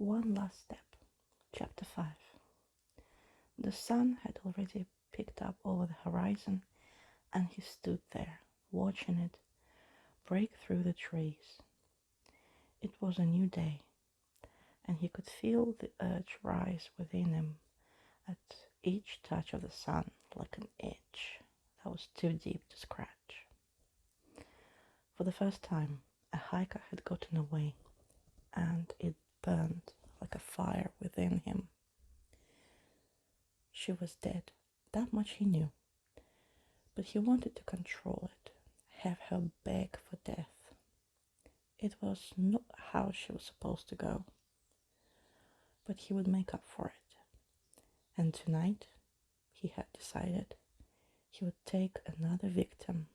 One last step. Chapter 5. The sun had already picked up over the horizon, and he stood there, watching it break through the trees. It was a new day, and he could feel the urge rise within him at each touch of the sun like an itch that was too deep to scratch. For the first time, a hiker had gotten away, and it burned like a fire within him. She was dead, that much he knew, but he wanted to control it, have her beg for death. It was not how she was supposed to go, but he would make up for it. And tonight, he had decided, he would take another victim,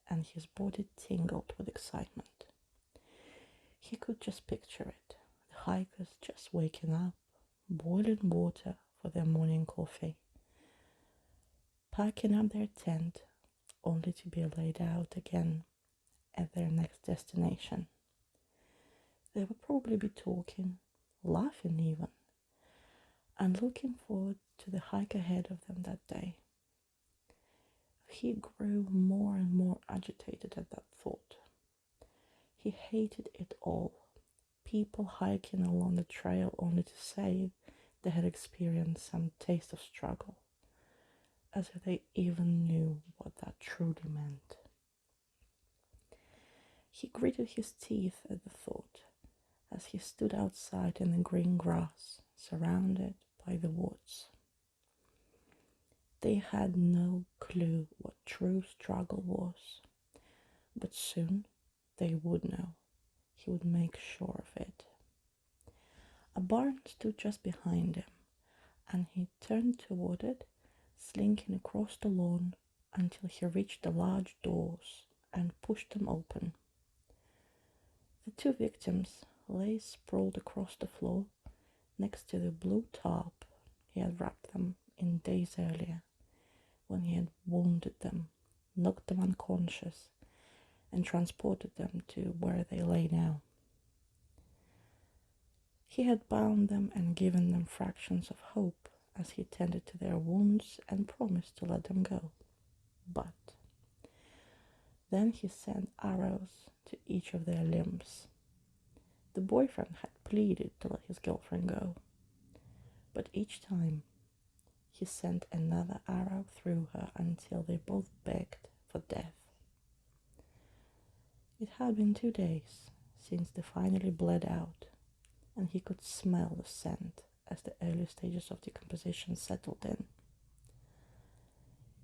and his body tingled with excitement. He could just picture it, the hikers just waking up, boiling water for their morning coffee, packing up their tent only to be laid out again at their next destination. They would probably be talking, laughing even, and looking forward to the hike ahead of them that day. He grew more and more agitated at that thought. He hated it all. People hiking along the trail only to say they had experienced some taste of struggle, as if they even knew what that truly meant. He gritted his teeth at the thought as he stood outside in the green grass, surrounded by the woods. They had no clue what true struggle was, but soon they would know. He would make sure of it. A barn stood just behind him, and he turned toward it, slinking across the lawn until he reached the large doors and pushed them open. The two victims lay sprawled across the floor next to the blue tarp he had wrapped them in days earlier, when he had wounded them, knocked them unconscious, and transported them to where they lay now. He had bound them and given them fractions of hope as he tended to their wounds and promised to let them go. But then he sent arrows to each of their limbs. The boyfriend had pleaded to let his girlfriend go, but each time he sent another arrow through her until they both begged for death. It had been 2 days since they finally bled out, and he could smell the scent as the early stages of decomposition settled in.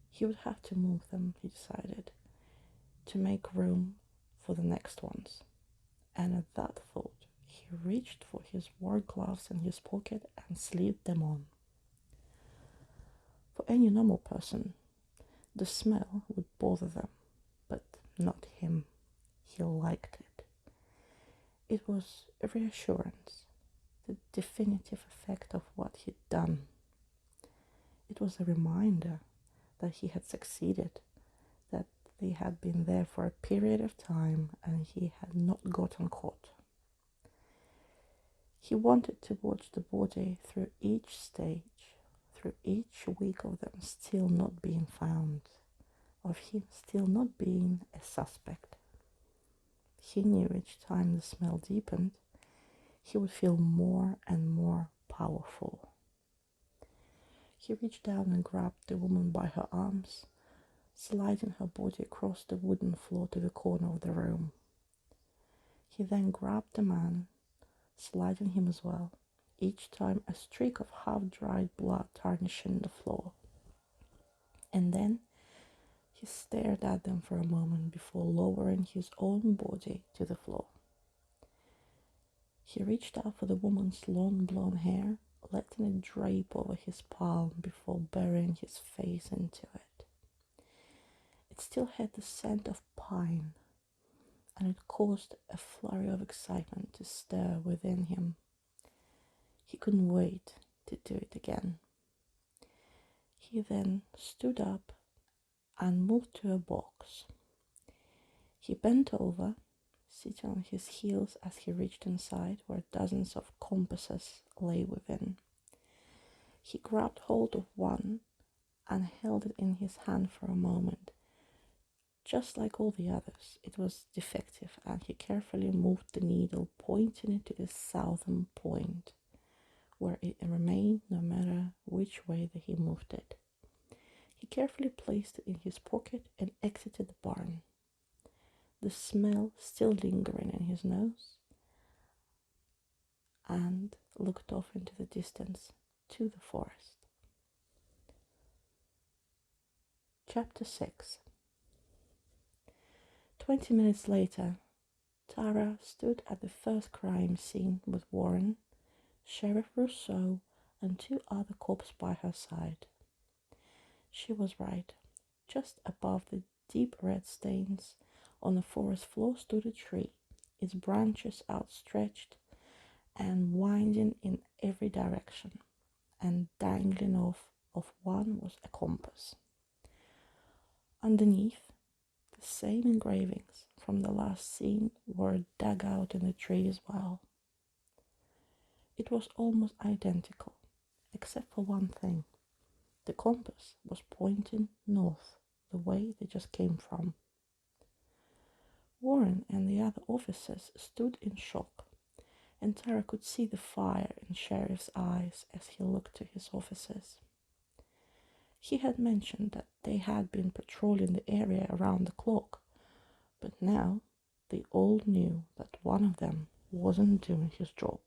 He would have to move them, he decided, to make room for the next ones. And at that thought, he reached for his war gloves in his pocket and slipped them on. For any normal person, the smell would bother them, but not him. He liked it. It was a reassurance, the definitive effect of what he'd done. It was a reminder that he had succeeded, that they had been there for a period of time and he had not gotten caught. He wanted to watch the body through each stage, through each week of them still not being found, of him still not being a suspect. He knew each time the smell deepened, he would feel more and more powerful. He reached down and grabbed the woman by her arms, sliding her body across the wooden floor to the corner of the room. He then grabbed the man, sliding him as well, each time a streak of half-dried blood tarnishing the floor. And then he stared at them for a moment before lowering his own body to the floor. He reached out for the woman's long blonde hair, letting it drape over his palm before burying his face into it. It still had the scent of pine, and it caused a flurry of excitement to stir within him. He couldn't wait to do it again. He then stood up and moved to a box. He bent over, sitting on his heels as he reached inside where dozens of compasses lay within. He grabbed hold of one and held it in his hand for a moment. Just like all the others, it was defective, and he carefully moved the needle, pointing it to the southern point, where it remained no matter which way that he moved it. He carefully placed it in his pocket and exited the barn, the smell still lingering in his nose, and looked off into the distance to the forest. Chapter 6. 20 minutes later, Tara stood at the first crime scene with Warren, Sheriff Rousseau, and 2 other cops by her side. She was right. Just above the deep red stains on the forest floor stood a tree, its branches outstretched and winding in every direction, and dangling off of one was a compass. Underneath, the same engravings from the last scene were dug out in the tree as well. It was almost identical, except for one thing. The compass was pointing north, the way they just came from. Warren and the other officers stood in shock, and Tara could see the fire in Sheriff's eyes as he looked to his officers. He had mentioned that they had been patrolling the area around the clock, but now they all knew that one of them wasn't doing his job.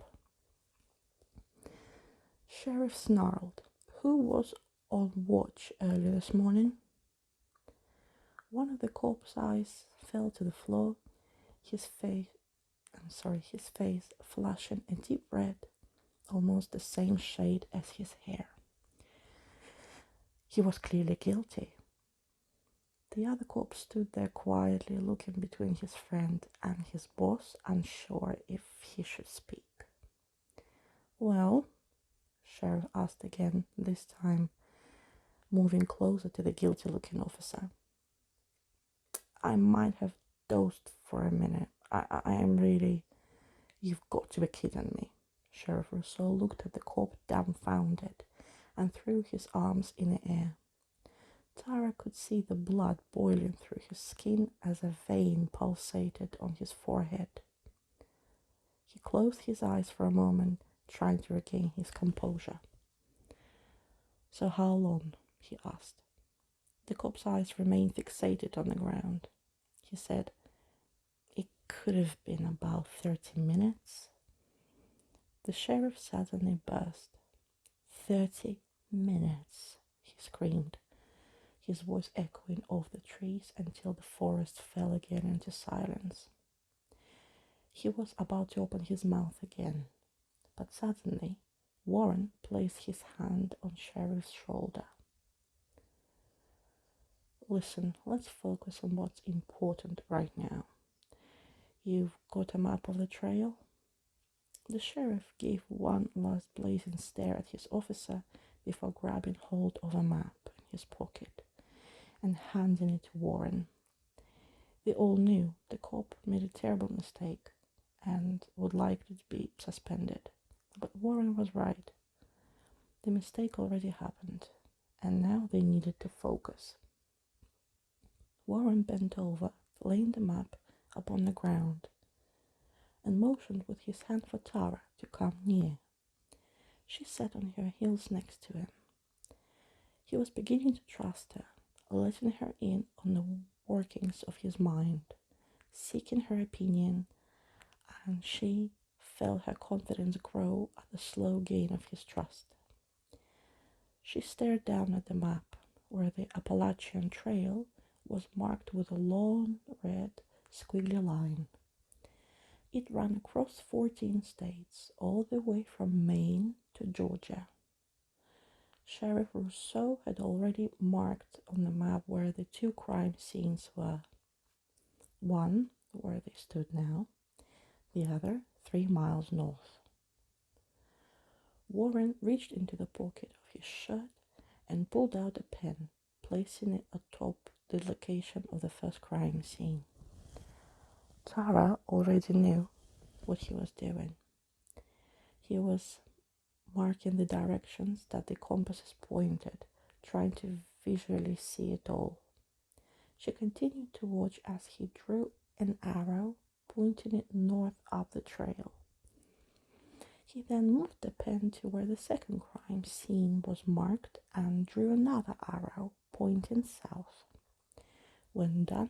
Sheriff snarled. Who was on watch early this morning? One of the cop's eyes fell to the floor, his face flashing a deep red, almost the same shade as his hair. He was clearly guilty. The other cop stood there quietly, looking between his friend and his boss, unsure if he should speak. Well, Sheriff asked again, this time moving closer to the guilty-looking officer. I might have dozed for a minute. I am really... You've got to be kidding me. Sheriff Rousseau looked at the cop dumbfounded and threw his arms in the air. Tara could see the blood boiling through his skin as a vein pulsated on his forehead. He closed his eyes for a moment, trying to regain his composure. So how long? He asked. The cop's eyes remained fixated on the ground. He said, it could have been about 30 minutes. The sheriff suddenly burst. 30 minutes, he screamed, his voice echoing off the trees until the forest fell again into silence. He was about to open his mouth again, but suddenly Warren placed his hand on Sheriff's shoulder. Listen, let's focus on what's important right now. You've got a map of the trail? The sheriff gave one last blazing stare at his officer before grabbing hold of a map in his pocket and handing it to Warren. They all knew the cop made a terrible mistake and would likely be suspended. But Warren was right. The mistake already happened, and now they needed to focus. Warren bent over, laying the map upon the ground, and motioned with his hand for Tara to come near. She sat on her heels next to him. He was beginning to trust her, letting her in on the workings of his mind, seeking her opinion, and she felt her confidence grow at the slow gain of his trust. She stared down at the map, where the Appalachian Trail was marked with a long, red, squiggly line. It ran across 14 states, all the way from Maine to Georgia. Sheriff Rousseau had already marked on the map where the 2 crime scenes were. One, where they stood now, the other 3 miles north. Warren reached into the pocket of his shirt and pulled out a pen, placing it atop the location of the first crime scene. Tara already knew what he was doing. He was marking the directions that the compasses pointed, trying to visually see it all. She continued to watch as he drew an arrow, pointing it north up the trail. He then moved the pen to where the second crime scene was marked and drew another arrow, pointing south. When done,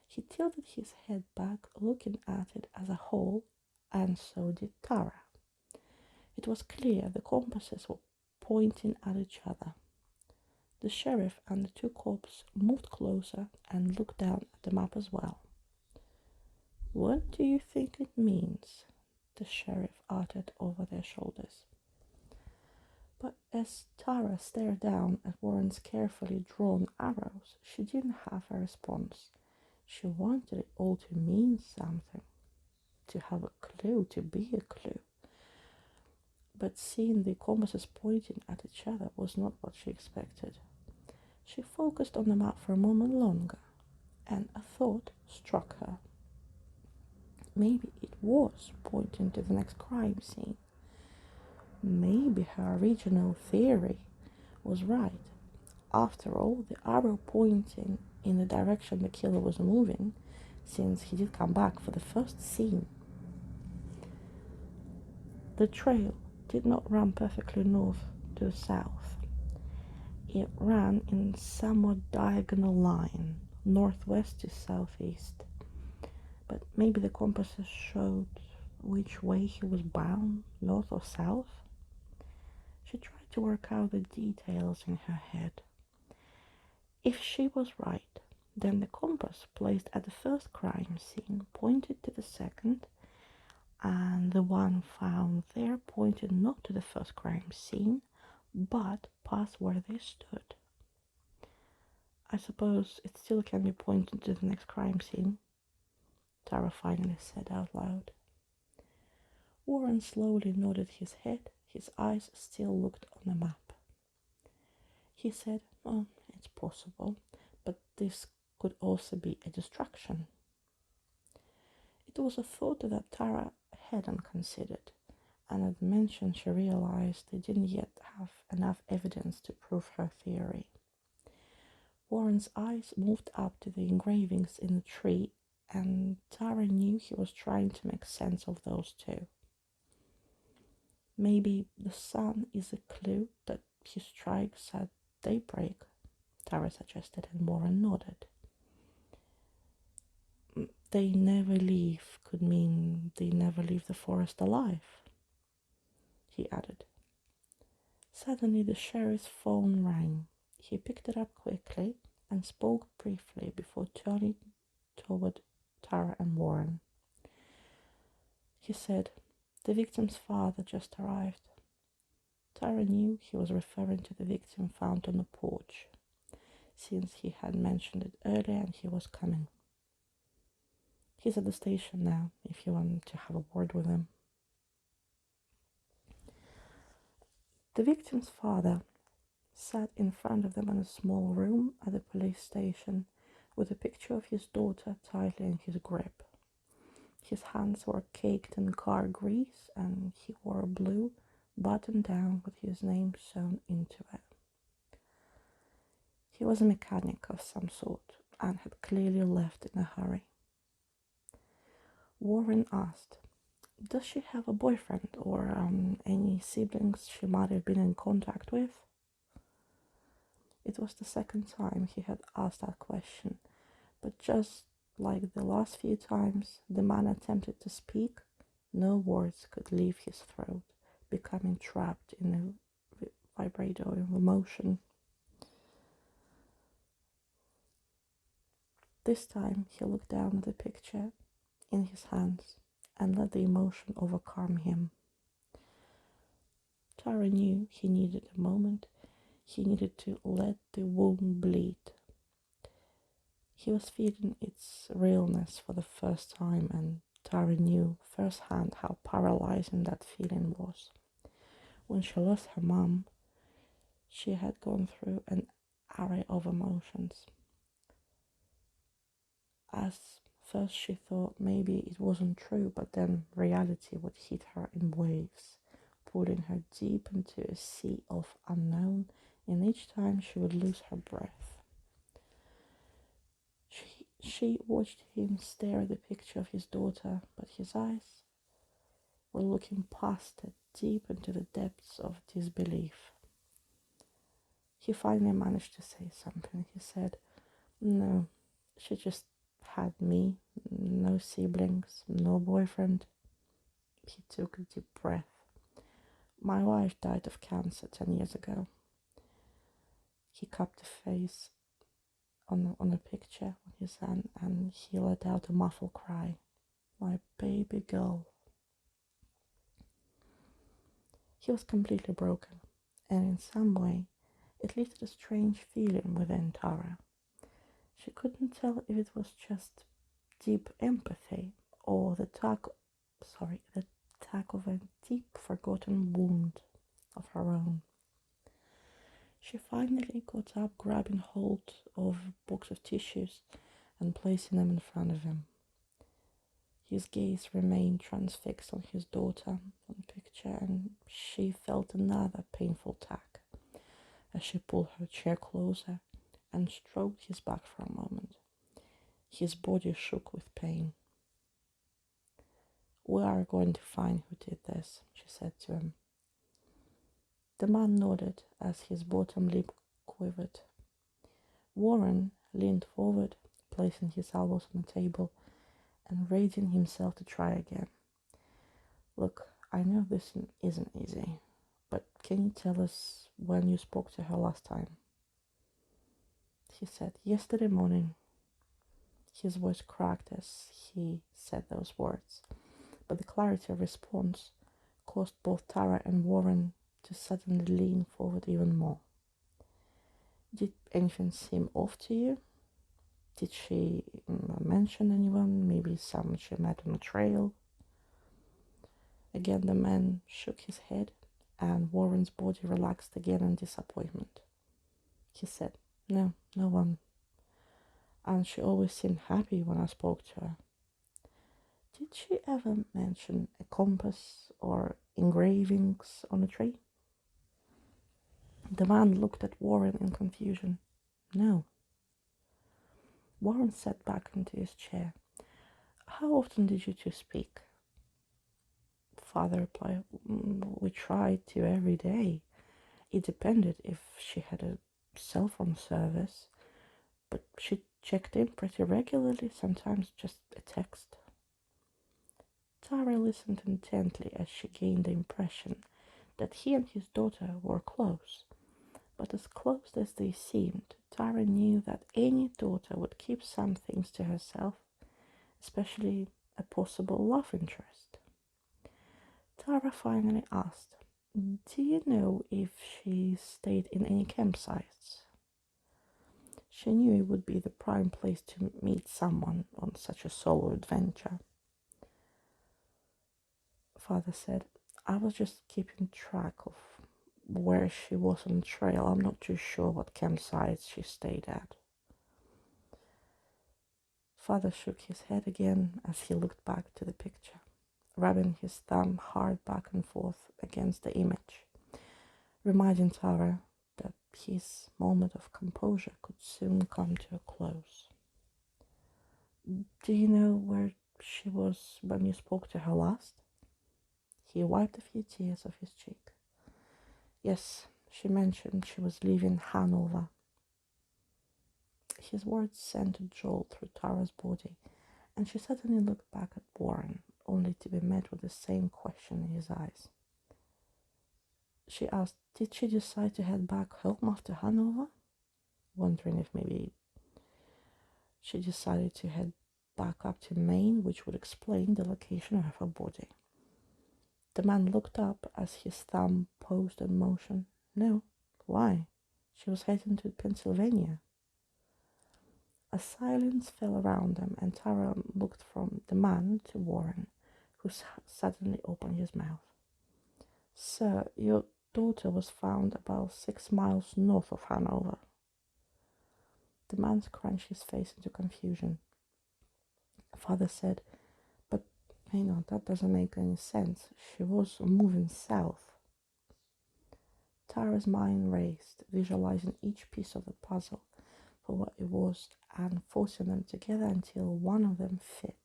he tilted his head back, looking at it as a whole, and so did Tara. It was clear the compasses were pointing at each other. The sheriff and the two cops moved closer and looked down at the map as well. "What do you think it means?" the sheriff uttered over their shoulders. But as Tara stared down at Warren's carefully drawn arrows, she didn't have a response. She wanted it all to mean something, to have a clue, to be a clue. But seeing the compasses pointing at each other was not what she expected. She focused on the map for a moment longer, and a thought struck her. Maybe it was pointing to the next crime scene. Maybe her original theory was right. After all, the arrow pointing in the direction the killer was moving, since he did come back for the first scene. The trail did not run perfectly north to south. It ran in a somewhat diagonal line, northwest to southeast. But maybe the compasses showed which way he was bound, north or south. She tried to work out the details in her head. If she was right, then the compass placed at the first crime scene pointed to the second, and the one found there pointed not to the first crime scene, but past where they stood. "I suppose it still can be pointed to the next crime scene," Tara finally said out loud. Warren slowly nodded his head. His eyes still looked on the map. He said, "Oh, it's possible, but this could also be a distraction." It was a thought that Tara hadn't considered, and at the mention she realized they didn't yet have enough evidence to prove her theory. Warren's eyes moved up to the engravings in the tree, and Tara knew he was trying to make sense of those too. "Maybe the sun is a clue that he strikes at daybreak," Tara suggested, and Warren nodded. "They never leave" could mean they never leave the forest alive, he added. Suddenly the sheriff's phone rang. He picked it up quickly and spoke briefly before turning toward Tara and Warren. He said, "The victim's father just arrived." Tara knew he was referring to the victim found on the porch, since he had mentioned it earlier and he was coming. "He's at the station now, if you want to have a word with him." The victim's father sat in front of them in a small room at the police station with a picture of his daughter tightly in his grip. His hands were caked in car grease, and he wore a blue button-down with his name sewn into it. He was a mechanic of some sort and had clearly left in a hurry. Warren asked, "Does she have a boyfriend or any siblings she might have been in contact with?" It was the second time he had asked that question, but just like the last few times the man attempted to speak, no words could leave his throat, becoming trapped in a vibrato of emotion. This time he looked down at the picture in his hands and let the emotion overcome him. Tara knew he needed a moment. He needed to let the wound bleed. He was feeling its realness for the first time, and Tara knew firsthand how paralyzing that feeling was. When she lost her mom, she had gone through an array of emotions. As First she thought maybe it wasn't true, but then reality would hit her in waves, pulling her deep into a sea of unknown, and each time she would lose her breath. She watched him stare at the picture of his daughter, but his eyes were looking past it, deep into the depths of disbelief. He finally managed to say something. He said, "No, she just had me, no siblings, no boyfriend." He took a deep breath. "My wife died of cancer 10 years ago." He cupped the face on a picture with his hand and he let out a muffled cry. "My baby girl." He was completely broken, and in some way, it lifted a strange feeling within Tara. She couldn't tell if it was just deep empathy or the tug of a deep forgotten wound of her own. She finally got up, grabbing hold of a box of tissues and placing them in front of him. His gaze remained transfixed on his daughter on the picture, and she felt another painful tug as she pulled her chair closer and stroked his back for a moment. His body shook with pain. "We are going to find who did this," she said to him. The man nodded as his bottom lip quivered. Warren leaned forward, placing his elbows on the table and raising himself to try again. "Look, I know this isn't easy, but can you tell us when you spoke to her last time?" He said, "Yesterday morning." His voice cracked as he said those words, but the clarity of response caused both Tara and Warren to suddenly lean forward even more. "Did anything seem off to you? Did she mention anyone? Maybe someone she met on the trail?" Again, the man shook his head, and Warren's body relaxed again in disappointment. He said, "No, no one. And she always seemed happy when I spoke to her." "Did she ever mention a compass or engravings on a tree?" The man looked at Warren in confusion. "No." Warren sat back into his chair. "How often did you two speak?" Father replied, "We tried to every day. It depended if she had a cell phone service, but she checked in pretty regularly, sometimes just a text." Tara listened intently as she gained the impression that he and his daughter were close. But as close as they seemed, Tara knew that any daughter would keep some things to herself, especially a possible love interest. Tara finally asked, "Do you know if she stayed in any campsites?" She knew it would be the prime place to meet someone on such a solo adventure. Father said, "I was just keeping track of where she was on the trail. I'm not too sure what campsites she stayed at." Father shook his head again as he looked back to the picture, rubbing his thumb hard back and forth against the image, reminding Tara that his moment of composure could soon come to a close. "Do you know where she was when you spoke to her last?" He wiped a few tears off his cheek. "Yes, she mentioned she was leaving Hanover." His words sent a jolt through Tara's body, and she suddenly looked back at Warren, only to be met with the same question in his eyes. She asked, "Did she decide to head back home after Hanover?" Wondering if maybe she decided to head back up to Maine, which would explain the location of her body. The man looked up as his thumb posed in motion. "No. Why? She was heading to Pennsylvania." A silence fell around them, and Tara looked from the man to Warren, who suddenly opened his mouth. "Sir, your daughter was found about 6 miles north of Hanover." The man scrunched his face into confusion. Father said, but that doesn't make any sense. She was moving south. Tara's mind raced, visualizing each piece of the puzzle for what it was and forcing them together until one of them fit.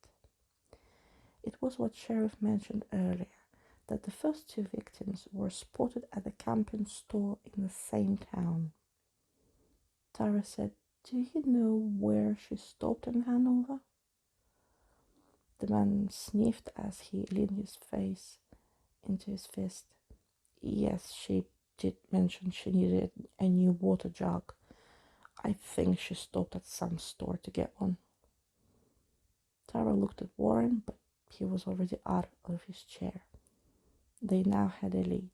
It was what Sheriff mentioned earlier, that the first two victims were spotted at the camping store in the same town. Tara said, "Do you know where she stopped in Hanover?" The man sniffed as he leaned his face into his fist. "Yes, she did mention she needed a new water jug. I think she stopped at some store to get one." Tara looked at Warren, but he was already out of his chair. They now had a lead.